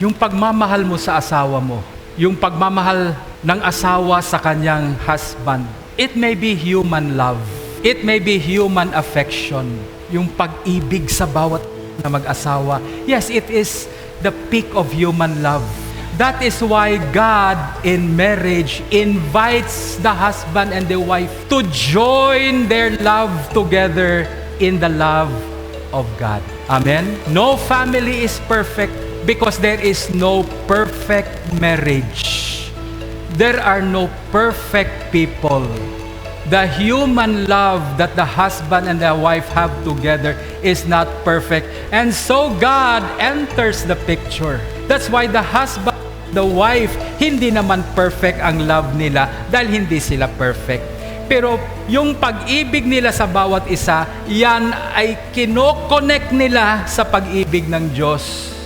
Yung pagmamahal mo sa asawa mo, yung pagmamahal ng asawa sa kanyang husband, it may be human love. It may be human affection. Yung pag-ibig sa bawat na mag-asawa. Yes, it is the peak of human love. That is why God in marriage invites the husband and the wife to join their love together in the love of God. Amen? No family is perfect because there is no perfect marriage. There are no perfect people. The human love that the husband and the wife have together is not perfect. And so God enters the picture. That's why the husband, the wife, hindi naman perfect ang love nila dahil hindi sila perfect. Pero yung pag-ibig nila sa bawat isa, yan ay kinoconnect nila sa pag-ibig ng Diyos.